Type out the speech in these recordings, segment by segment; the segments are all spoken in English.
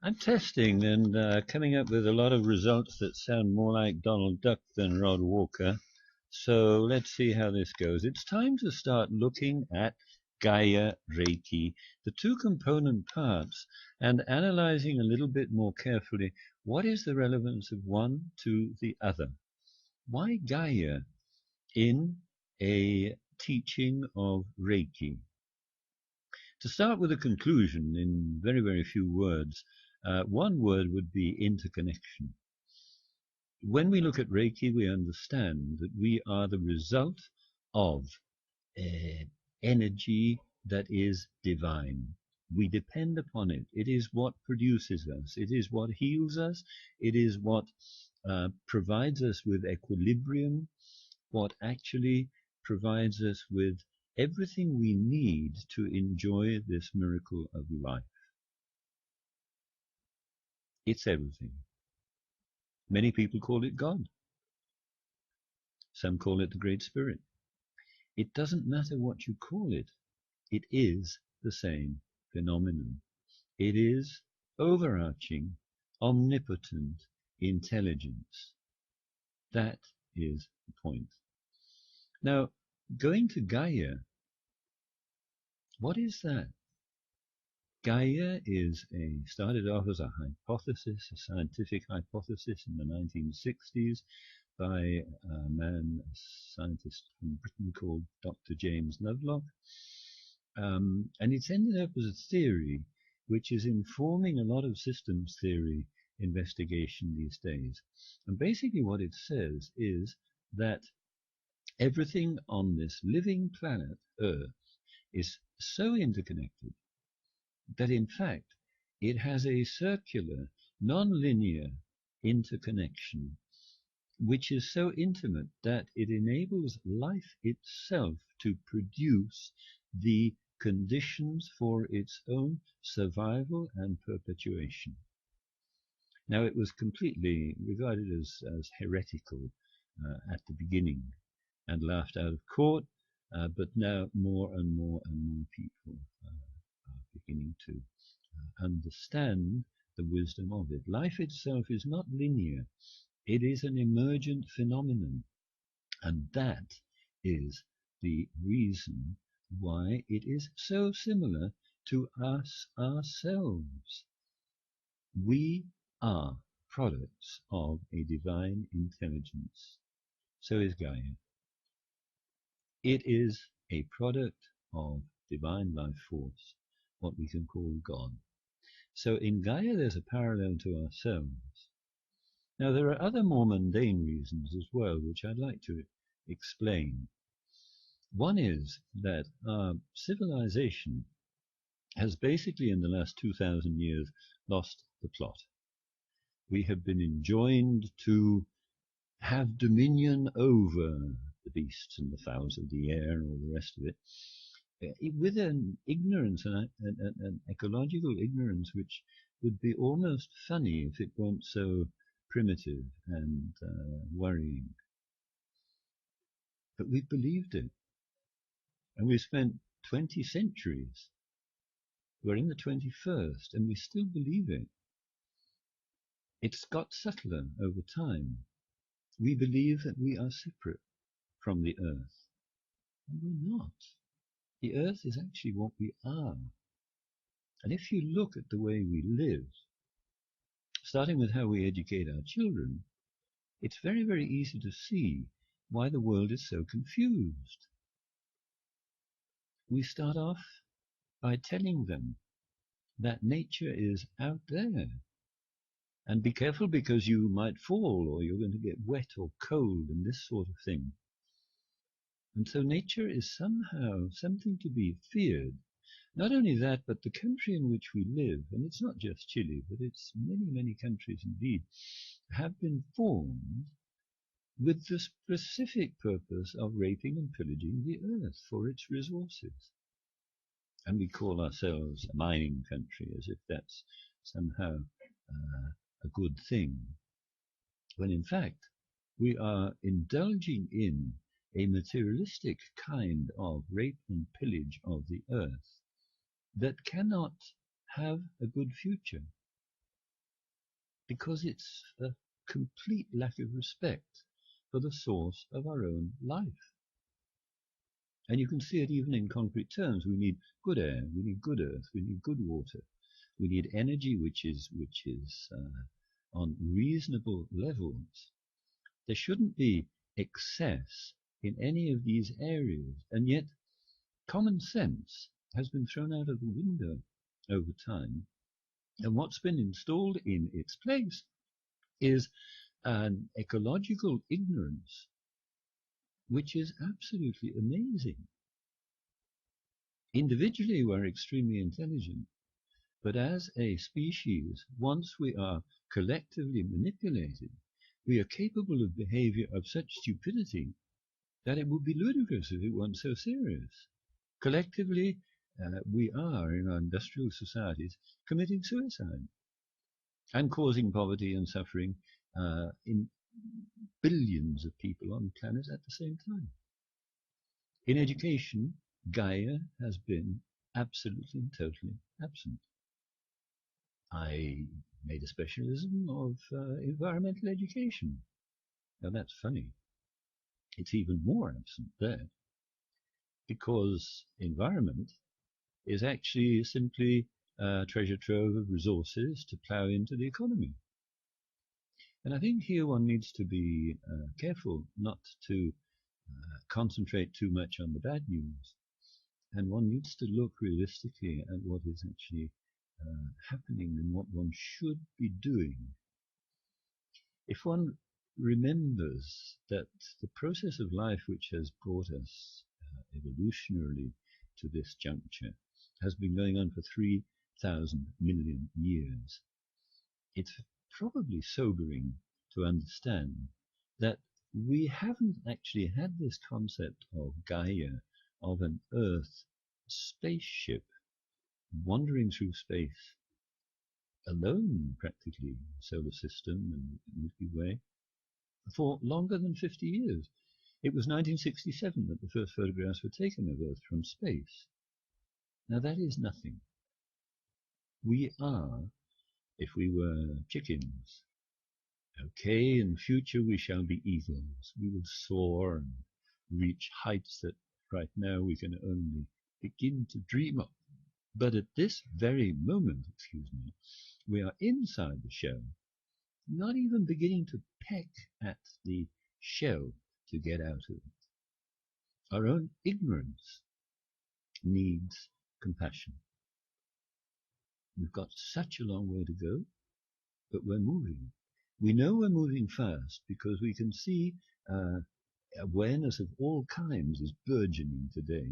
I'm testing and coming up with a lot of results that sound more like Donald Duck than Rod Walker. So let's see how this goes. It's time to start looking at Gaia Reiki, the two component parts, and analyzing a little bit more carefully what is the relevance of one to the other. Why Gaia in a teaching of Reiki? To start with a conclusion in very, very few words, one word would be interconnection. When we look at Reiki, we understand that we are the result of energy that is divine. We depend upon it. It is what produces us. It is what heals us. It is what provides us with equilibrium, what actually provides us with everything we need to enjoy this miracle of life. It's everything. Many people call it God. Some call it the Great Spirit. It doesn't matter what you call it. It is the same phenomenon. It is overarching, omnipotent intelligence. That is the point. Now, going to Gaia, what is that? Gaia started off as a hypothesis, a scientific hypothesis in the 1960s by a man, a scientist from Britain called Dr. James Lovelock. And it's ended up as a theory which is informing a lot of systems theory investigation these days. And basically what it says is that everything on this living planet, Earth, is so interconnected that in fact it has a circular, non-linear interconnection which is so intimate that it enables life itself to produce the conditions for its own survival and perpetuation. Now, it was completely regarded as heretical at the beginning and laughed out of court, but now more and more and more people are beginning to understand the wisdom of it. Life itself is not linear. It is an emergent phenomenon, and that is the reason why it is so similar to us ourselves. We are products of a divine intelligence. So is Gaia. It is a product of divine life force, what we can call God. So in Gaia there's a parallel to ourselves. Now, there are other more mundane reasons as well, which I'd like to explain. One is that our civilization has basically, in the last 2,000 years, lost the plot. We have been enjoined to have dominion over the beasts and the fowls of the air and all the rest of it, with an ignorance, an ecological ignorance, which would be almost funny if it weren't so primitive and worrying. But we believed it. And we spent 20 centuries. We're in the 21st, and we still believe it. It's got subtler over time. We believe that we are separate from the earth. And we're not. The earth is actually what we are. And if you look at the way we live, starting with how we educate our children, it's very, very easy to see why the world is so confused. We start off by telling them that nature is out there. And be careful because you might fall or you're going to get wet or cold and this sort of thing. And so nature is somehow something to be feared. Not only that, but the country in which we live, and it's not just Chile, but it's many, many countries indeed, have been formed with the specific purpose of raping and pillaging the earth for its resources. And we call ourselves a mining country as if that's somehow a good thing, when in fact we are indulging in a materialistic kind of rape and pillage of the earth that cannot have a good future. because it's a complete lack of respect for the source of our own life. And you can see it even in concrete terms. We need good air, we need good earth, we need good water, we need energy which is on reasonable levels. There shouldn't be excess in any of these areas, and yet common sense has been thrown out of the window over time. And what's been installed in its place is an ecological ignorance which is absolutely amazing. Individually, we're extremely intelligent, but as a species, once we are collectively manipulated, we are capable of behavior of such stupidity that it would be ludicrous if it weren't so serious. Collectively, we are, in our industrial societies, committing suicide and causing poverty and suffering in billions of people on the planet at the same time. In education, Gaia has been absolutely and totally absent. I made a specialism of environmental education. Now that's funny. It's even more absent there, because environment is actually simply a treasure trove of resources to plough into the economy. And I think here one needs to be careful not to concentrate too much on the bad news, and one needs to look realistically at what is actually happening and what one should be doing. If one remembers that the process of life which has brought us evolutionarily to this juncture has been going on for 3,000 million years, it's probably sobering to understand that we haven't actually had this concept of Gaia, of an Earth spaceship wandering through space alone, practically, solar system and Milky Way, for longer than 50 years. It was 1967 that the first photographs were taken of Earth from space. Now that is nothing. We are, if we were chickens, okay, in future we shall be eagles. We will soar and reach heights that right now we can only begin to dream of. But at this very moment, we are inside the shell, not even beginning to peck at the shell to get out of it. Our own ignorance needs compassion. We've got such a long way to go, but we're moving. We know we're moving fast because we can see awareness of all kinds is burgeoning today.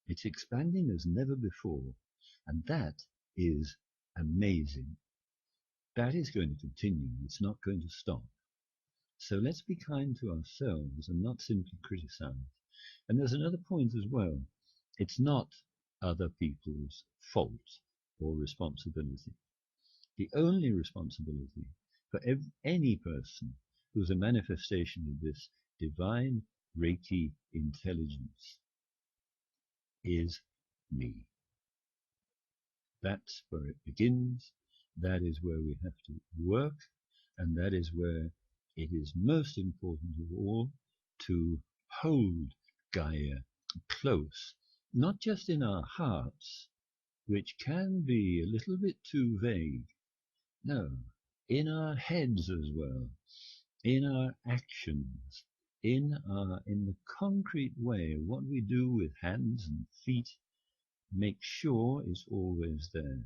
It's expanding as never before, and that is amazing. That is going to continue. It's not going to stop. So let's be kind to ourselves and not simply criticize. And there's another point as well. It's not other people's fault or responsibility. The only responsibility for any person who's a manifestation of this divine Reiki intelligence is me. That's where it begins. That is where we have to work, and that is where it is most important of all to hold Gaia close, not just in our hearts, which can be a little bit too vague. No, in our heads as well, in our actions, in the concrete way, what we do with hands and feet, make sure is always there.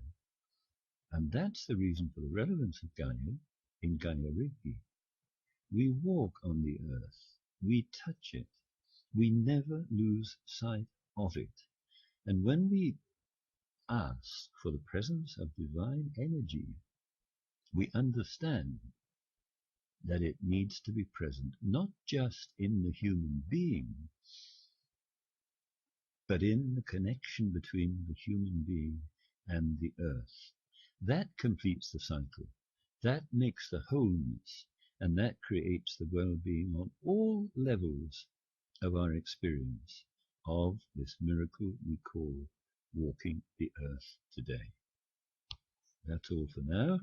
And that's the reason for the relevance of Gaia in Gaia Reiki. We walk on the earth, we touch it, we never lose sight of it. And when we ask for the presence of divine energy, we understand that it needs to be present, not just in the human being, but in the connection between the human being and the earth. That completes the cycle. That makes the wholeness, and that creates the well-being on all levels of our experience of this miracle we call walking the earth today. That's all for now.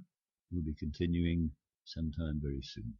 We'll be continuing sometime very soon.